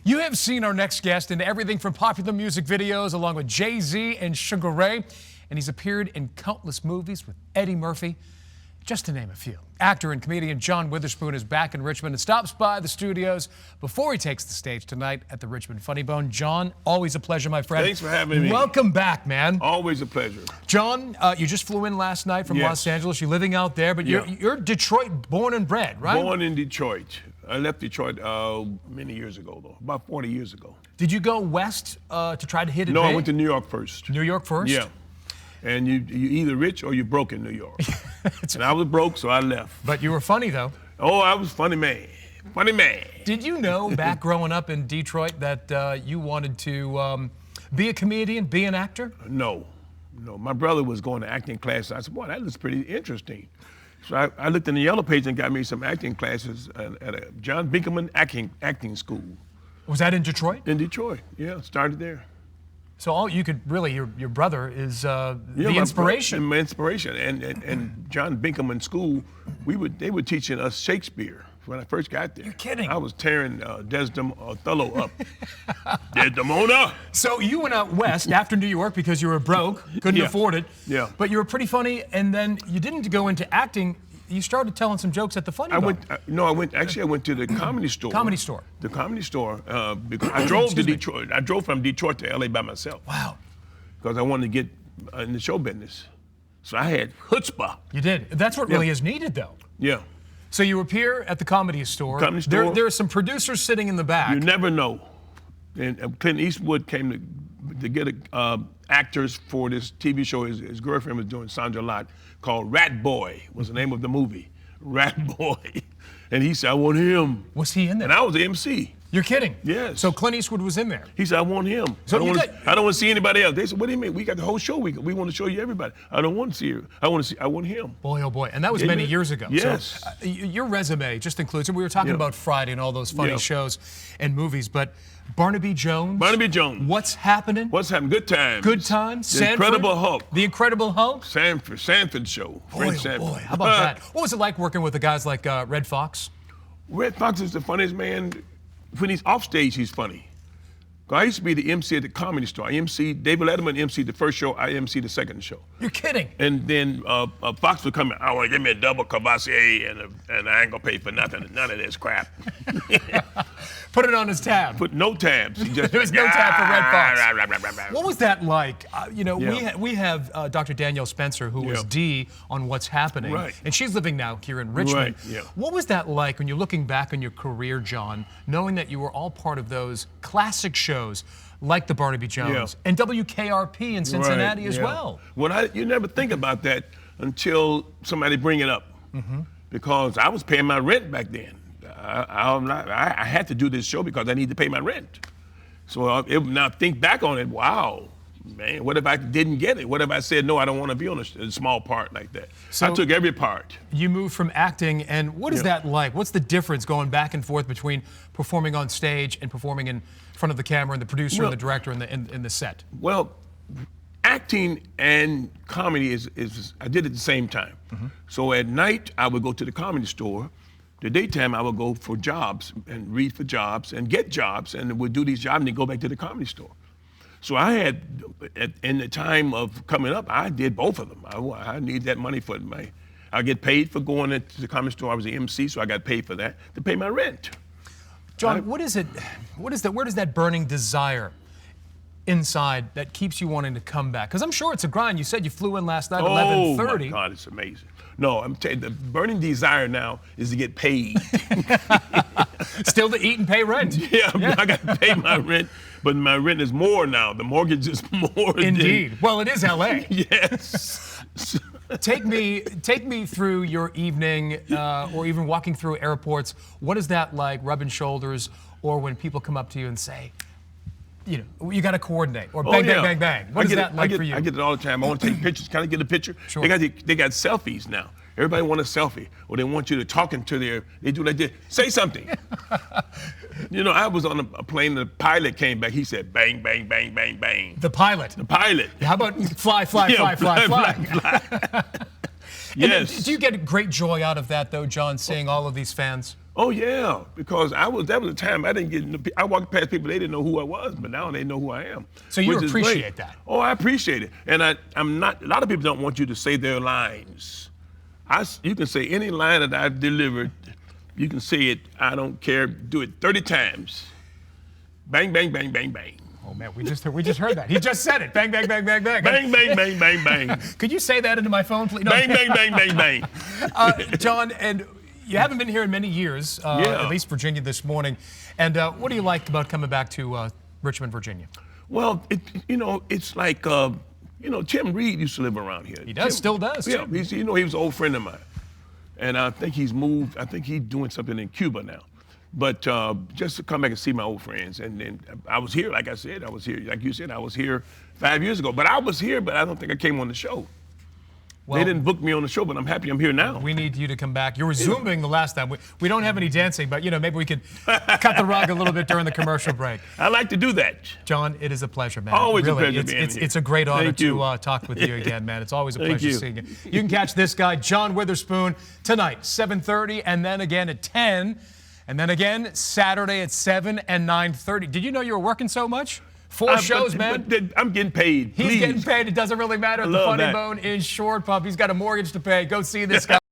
You have seen our next guest in everything from popular music videos along with Jay-Z and Sugar Ray, and he's appeared in countless movies with Eddie Murphy, just to name a few. Actor and comedian John Witherspoon is back in Richmond and stops by the studios before he takes the stage tonight at the Richmond Funny Bone. John, always a pleasure, my friend. Thanks for having me. Welcome back, man. Always a pleasure. John, you just flew in last night from Yes. Los Angeles. You're living out there, but you're Detroit born and bred, right? Born in Detroit. I left Detroit many years ago, though, about 40 years ago. Did you go west to try to hit it No, big? I went to New York first. New York first? Yeah. And you either rich or you broke in New York. And I was broke, so I left. But you were funny, though. Oh, I was funny man. Funny man. Did you know back growing up in Detroit that you wanted to be a comedian, be an actor? No. My brother was going to acting classes. I said, boy, that looks pretty interesting. So I looked in the yellow page and got me some acting classes at a John Binkelman acting school. Was that in Detroit? In Detroit, yeah, started there. So all you could really, your brother is the inspiration. My inspiration, and John Binkelman School, they were teaching us Shakespeare when I first got there. You're kidding. I was tearing Othello up. Desdemona. So you went out west after New York because you were broke, couldn't afford it. Yeah. But you were pretty funny, and then you didn't go into acting. You started telling some jokes at the Funny Bone. I went to the Comedy Store. Comedy Store. The Comedy Store, because I drove to Detroit. I drove from Detroit to LA by myself. Wow. Because I wanted to get in the show business. So I had chutzpah. You did. That's what really is needed, though. Yeah. So you appear at the Comedy Store. Comedy Store. There are some producers sitting in the back. You never know. And Clint Eastwood came to get actors for this TV show. His girlfriend was doing Sandra Lott, called Rat Boy was the name of the movie. Rat Boy. And he said, I want him. Was he in there? And I was the MC. You're kidding? Yes. So Clint Eastwood was in there? He said, I want him. So I don't want to see anybody else. They said, what do you mean? We got the whole show. We want to show you everybody. I don't want to see you. I want him. Boy, oh boy. And that was many years ago. Yes. So, your resume just includes, and we were talking about Friday and all those funny shows and movies, but Barnaby Jones. Barnaby Jones. What's happening? What's happening? Good Times. Good Times. The Incredible Hulk. The Incredible Hulk. Sanford Show. Boy, oh boy. How about that? What was it like working with the guys like Red Fox? Red Fox is the funniest man. When he's off stage, he's funny. I used to be the MC at the Comedy Store. David Letterman emceed the first show, I emceed the second show. You're kidding. And then Fox would come in, I want to give me a double Cavassier and I ain't gonna pay for nothing, none of this crap. Put it on his tab. Put no tabs. There was no tab for Red Fox. What was that like? We have Dr. Danielle Spencer, who was D on What's Happening. Right. And she's living now here in Richmond. Right, yeah. What was that like when you're looking back on your career, John, knowing that you were all part of those classic shows like the Barnaby Jones and WKRP in Cincinnati as well? Well, you never think about that until somebody bring it up. Because I was paying my rent back then. I had to do this show because I need to pay my rent. So now think back on it, wow, man, what if I didn't get it? What if I said, no, I don't want to be on a small part like that? So I took every part. You moved from acting, and what is that like? What's the difference going back and forth between performing on stage and performing in front of the camera and the producer and the director and the set? Well, acting and comedy I did it at the same time. So at night, I would go to the Comedy Store. The daytime, I would go for jobs and read for jobs and get jobs and would do these jobs and then go back to the Comedy Store. So I had, in the time of coming up, I did both of them. I need that money for I get paid for going to the Comedy Store. I was an MC, so I got paid for that to pay my rent. John, where does that burning desire inside that keeps you wanting to come back? Because I'm sure it's a grind. You said you flew in last night at 11:30. Oh my God, it's amazing. No, I'm telling you, the burning desire now is to get paid. Still to eat and pay rent. Yeah. I got to pay my rent, but my rent is more now. The mortgage is more. Indeed. Well, it is LA. Yes. Take me through your evening, or even walking through airports. What is that like, rubbing shoulders, or when people come up to you and say, you got to coordinate, or bang, bang, bang. What is that like for you? I get it all the time. I want to take pictures. Can I get a picture? Sure. They got selfies now. Everybody want a selfie, or they want you to talking to they do like this. Say something. I was on a plane, the pilot came back, he said, bang, bang, bang, bang, bang. The pilot? The pilot. How about fly, fly, fly, fly, fly? Yes. Do you get great joy out of that, though, John, seeing all of these fans? Oh yeah, because that was a time I didn't get. I walked past people, they didn't know who I was, but now they know who I am. So you which is appreciate great. that? Oh, I appreciate it, and I'm not. A lot of people don't want you to say their lines. You can say any line that I've delivered. You can say it. I don't care. Do it 30 times. Bang, bang, bang, bang, bang. Oh man, we just heard that. He just said it. Bang, bang, bang, bang, bang. Bang, bang, bang, bang, bang. Could you say that into my phone, please? No. Bang, bang, bang, bang, bang. John, and you haven't been here in many years, Yeah. at least Virginia this morning. And what do you like about coming back to Richmond, Virginia? Well, it's like, Tim Reed used to live around here. He does, still does. Yeah, he was an old friend of mine. And I think he's moved, I think he's doing something in Cuba now. But just to come back and see my old friends. And then I was here, like I said, like you said, I was here 5 years ago. But I was here, but I don't think I came on the show. Well, they didn't book me on the show, but I'm happy I'm here now. We need you to come back. You were Zooming the last time. We don't have any dancing, but maybe we could cut the rug a little bit during the commercial break. I like to do that. John, it is a pleasure, man. Always really, a pleasure being here. It's a great honor Thank you. to talk with you again, man. It's always a Thank pleasure you. seeing you. You can catch this guy, John Witherspoon, tonight, 7:30, and then again at 10, and then again Saturday at 7 and 9:30. Did you know you were working so much? 4 shows, man. But I'm getting paid. He's Please. getting paid. It doesn't really matter. The love funny that. bone is short, pup. He's got a mortgage to pay. Go see this guy.